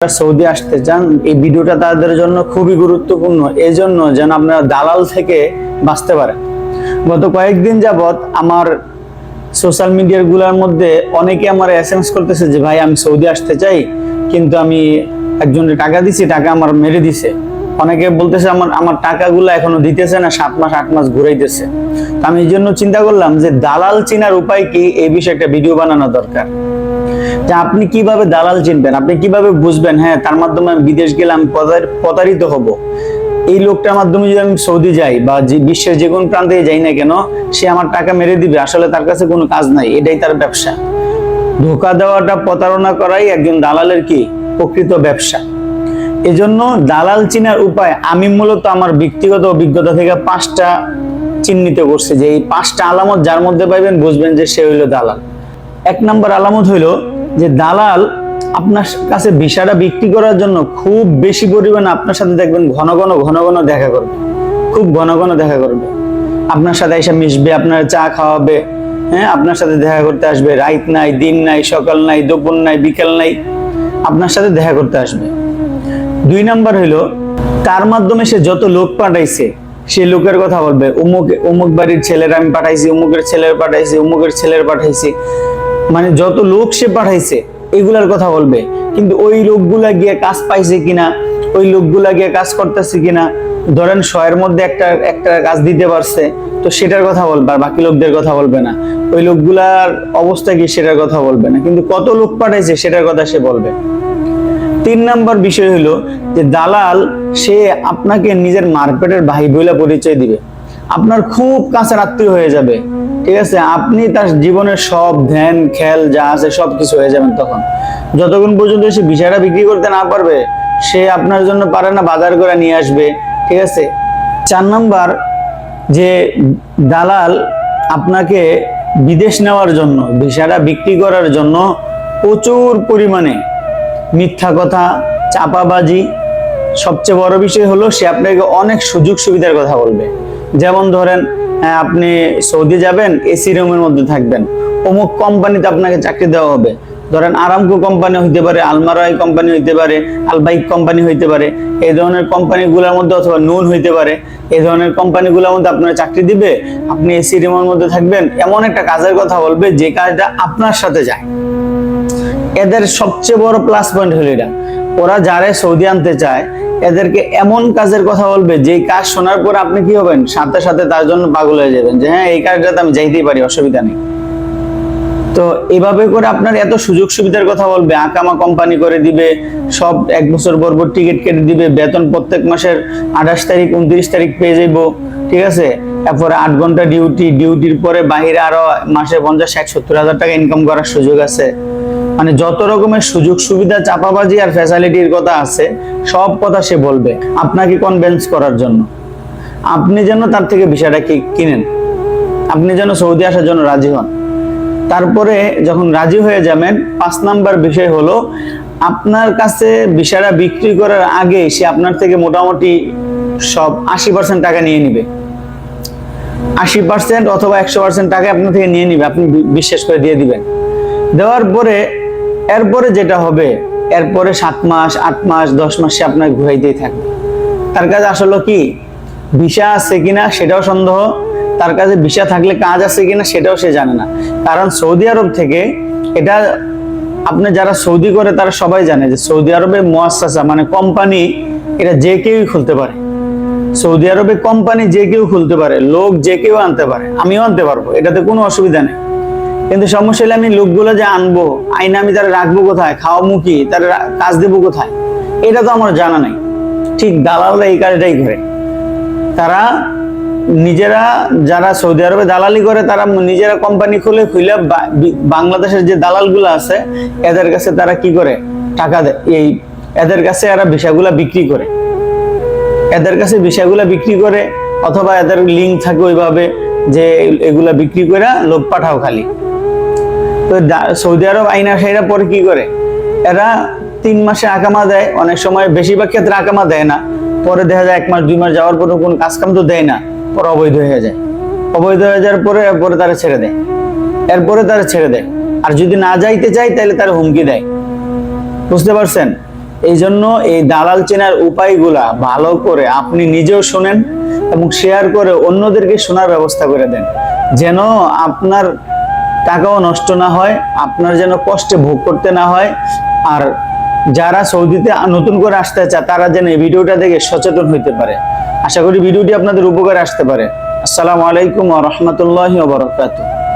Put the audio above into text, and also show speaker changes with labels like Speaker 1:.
Speaker 1: Saudi আসতে চান, এই ভিডিওটা তাদের জন্য খুবই গুরুত্বপূর্ণ, এই জন্য যেন আপনারা দালাল থেকে বাঁচতে পারেন। গত কয়েকদিন যাবত আমার সোশ্যাল মিডিয়ার গুলার মধ্যে অনেকে আমার এসএমএস করতেছে যে ভাই আমি সৌদি আসতে চাই, কিন্তু আমি একজনের টাকা দিছি, টাকা আমার মেরে দিছে। অনেকে বলতেছে আমার টাকাগুলো এখনো দিতেছে না, 7 মাস 8 মাস ঘুরাইতেছে। তো আমি এই জন্য চিন্তা করলাম যে দালাল চিনার উপায় কি, এই বিষয়ে একটা ভিডিও বানানো দরকার। যে আপনি কিভাবে দালাল চিনবেন, আপনি কিভাবে বুঝবেন হ্যাঁ তার মাধ্যমে আমি বিদেশ গেলে আমি প্রতারিত হব, এই লোকটার মাধ্যমে যদি আমি সৌদি যাই বা বিশ্বের যে কোনো প্রান্তে যাই না কেন, সে আমার টাকা মেরে দিবে, আসলে তার কাছে কোনো কাজ নাই, এটাই তার ব্যবসা। ধোঁকা দেওয়াটা, প্রতারণা করাই একজন দালালের কি প্রকৃত ব্যবসা। এজন্য দালাল চিনার উপায় আমি মূলত আমার ব্যক্তিগত অভিজ্ঞতা থেকে 5টা চিহ্নিত করছি, যে এই 5টা আলামত যার মধ্যে পাইবেন বুঝবেন যে সে হইলো দালাল। 1 নম্বর আলামত হইলো যে দালাল আপনার কাছে ভিসাটা বিক্রি করার জন্য খুব বেশি পরিমাণে আপনার সাথে দেখবেন ঘন ঘন দেখা করবে, খুব ঘন ঘন দেখা করবে, আপনার সাথে এসে মিশবে, আপনার চা খাওয়াবে, হ্যাঁ আপনার সাথে দেখা করতে আসবে, রাত নাই, দিন নাই, সকাল নাই, দুপুর নাই, বিকেল নাই, আপনার সাথে দেখা করতে আসবে। 2 নম্বর হইলো তার মাধ্যমে সে যত লোক পাঠাইছে সেই লোকের কথা বলবে, অমুক বাড়ির ছেলের আমি পাঠাইছি, অমুকের ছেলের পাঠাইছি, অমুকের ছেলের পাঠাইছি, মানে যত লোক সে পাঠাইছে এগুলার কথা বলবে। কিন্তু ওই লোকগুলা গিয়ে কাজ পাইছে কিনা, ওই লোকগুলা গিয়ে কাজ করতেছে কিনা, ধরেন 100-এর মধ্যে একটা কাজ দিতে পারছে, তো সেটার কথা বলবে, আর বাকি লোকদের কথা বলবে না। ওই লোকগুলার অবস্থা কি সেটার কথা বলবে না, কিন্তু কত লোক পাঠাইছে সেটার কথা সে বলবে। 3 নম্বর বিষয় হলো যে দালাল সে আপনাকে নিজের মারপেটের ভাই বলে পরিচয় দিবে, আপনার খুব কাছের আত্মীয় হয়ে যাবে, ঠিক আছে, আপনি তার জীবনের সব ধ্যান খেয়াল যা আছে সবকিছু হয়ে যাবেন। তখন যতক্ষণ পর্যন্ত সে বিষয়টা বিক্রি করতে না পারবে, সে আপনার জন্য পারে না বাজার করে নিয়ে আসবে, ঠিক আছে। 4 নম্বর যে দালাল আপনাকে বিদেশ নেওয়ার জন্য, ভিসাটা বিক্রি করার জন্য প্রচুর পরিমাণে মিথ্যা কথা, চাপাবাজি, সবচেয়ে বড় বিষয় হলো সে আপনাকে অনেক সুযোগ সুবিধার কথা বলবে। যেমন ধরেন আপনি সৌদি যাবেন, এসি রুমের মধ্যে থাকবেন, অমুক কোম্পানিতে আপনাকে চাকরি দেওয়া হবে, ধরেন আরামকো কোম্পানি হইতে পারে, আলমারাই কোম্পানি হইতে পারে, আলবাইক কোম্পানি হইতে পারে, এই ধরনের কোম্পানিগুলোর মধ্যে, অথবা নুন হইতে পারে, এই ধরনের কোম্পানিগুলোর মধ্যে আপনার চাকরি দিবে, আপনি এসি রুমের মধ্যে থাকবেন, এমন একটা কাজের কথা বলবে যে কাজটা আপনার সাথে যায়। এদের সবচেয়ে বড় প্লাস পয়েন্ট হলো এটা, ওরা যারা সৌদি আনতে চায় এদেরকে এমন কাজের কথা বলবে যে কাজ শোনার পর আপনি কি হবেন, সাথে সাথে তার জন্য পাগল হয়ে যাবেন, যে হ্যাঁ এই কাজটাতে আমি যাইতেই পারি, অসুবিধা নেই। তো এভাবে করে আপনার এত সুযোগ সুবিধার কথা বলবে, আকামা কোম্পানি করে দিবে, সব 1 বছর পর টিকিট কেটে দিবে, বেতন প্রত্যেক মাসের 28 তারিখ 29 তারিখ পেয়ে যাইবো, ঠিক আছে। এরপরে 8 ঘন্টা ডিউটির পরে বাহিরে আরো মাসে 50-60-70 হাজার টাকা ইনকাম করার সুযোগ আছে। মানে যত রকমের সুযোগ সুবিধা, চাপাবাজি আর ফ্যাসিলিটির কথা আছে, সব কথা সে বলবে আপনাকে কনভিন্স করার জন্য, আপনি যেন তার থেকে বিষয়টা কিনেন, আপনি যেন সৌদি আসার জন্য রাজি হন। তারপরে যখন রাজি হয়ে যাবেন, 5 নম্বর বিষয় হলো আপনার কাছে বিষয়টা বিক্রি করার আগে সে আপনার থেকে মোটামুটি সব 80% টাকা নিয়ে নিবে, 80% অথবা 100% টাকা আপনার থেকে নিয়ে নিবে, আপনি বিশ্বাস করে দিয়ে দিবেন। দেওয়ার পরে এরপরে যেটা হবে, এরপরে 7 মাস 8 মাস 10 মাস সে আপনার ঘুরাইতেই থাকবে। তার কাছে আসলে কি ভিসা আছে কিনা সেটাও সন্দেহ, তার কাছে ভিসা থাকলে কাজ আছে কিনা সেটাও সে জানে না। কারণ সৌদি আরব থেকে, এটা আপনি যারা সৌদি করে তারা সবাই জানে যে সৌদি আরবে মুআসসাসা মানে কোম্পানি, এটা যে কেউই খুলতে পারে। সৌদি আরবে কোম্পানি যে কেউ খুলতে পারে, লোক যে কেউ আনতে পারে, আমিও আনতে পারবো, এটাতে কোনো অসুবিধা নেই। কিন্তু সমস্যা হলে আমি লোকগুলো যে আনবো, আইনে আমি তারা রাখবো কোথায়, খাওয়াবো কি, তারা কাজ দেবো কোথায়, এটা তো আমার জানা নাই। ঠিক দালালরা এই কাজটাই করে, তারা নিজেরা, যারা সৌদি আরবে দালালি করে, তারা নিজেরা কোম্পানি খুলে বাংলাদেশের যে দালালগুলো আছে এদের কাছে তারা কি করে, টাকা দেয়, এদের কাছে এরা ভিসাগুলা বিক্রি করে, এদের কাছে ভিসাগুলা বিক্রি করে, অথবা এদের লিঙ্ক থাকে ওইভাবে যে এগুলা বিক্রি করে লোক পাঠাও খালি। তো সৌদি আরব আইনা সেরা পরে কি করে, এরা 3 মাসে আকামা দেয়, অনেক সময় বেশিরভাগ ক্ষেত্রে আকামা দেয় না, পরে দেখা যায় 1 মাস 2 মাস যাওয়ার পরে কোন কাজ কাম তো দেয় না, পরে অবৈধ হয়ে যায়, অবৈধ হয়ে যাওয়ার পরে তারা ছেড়ে দেয়, এরপরে তারা ছেড়ে দেয়। আর যদি না যাইতে চায় তাহলে তারা হুমকি দেয়, বুঝতে পারছেন। এই জন্য এই দালাল চেনার উপায়গুলা ভালো করে আপনি নিজেও শোনেন এবং শেয়ার করে অন্যদেরকে শোনার ব্যবস্থা করে দেন, যেন আপনার টাকাও নষ্ট না হয়, আপনার যেন কষ্টে ভোগ করতে না হয়। আর যারা সৌদিতে নতুন করে আসতে চায় তারা যেন এই ভিডিওটা দেখে সচেতন হইতে পারে। আশা করি ভিডিওটি আপনাদের উপকারে আসতে পারে। আসসালামু আলাইকুম ওয়া রাহমাতুল্লাহি ওয়া বারাকাতুহু।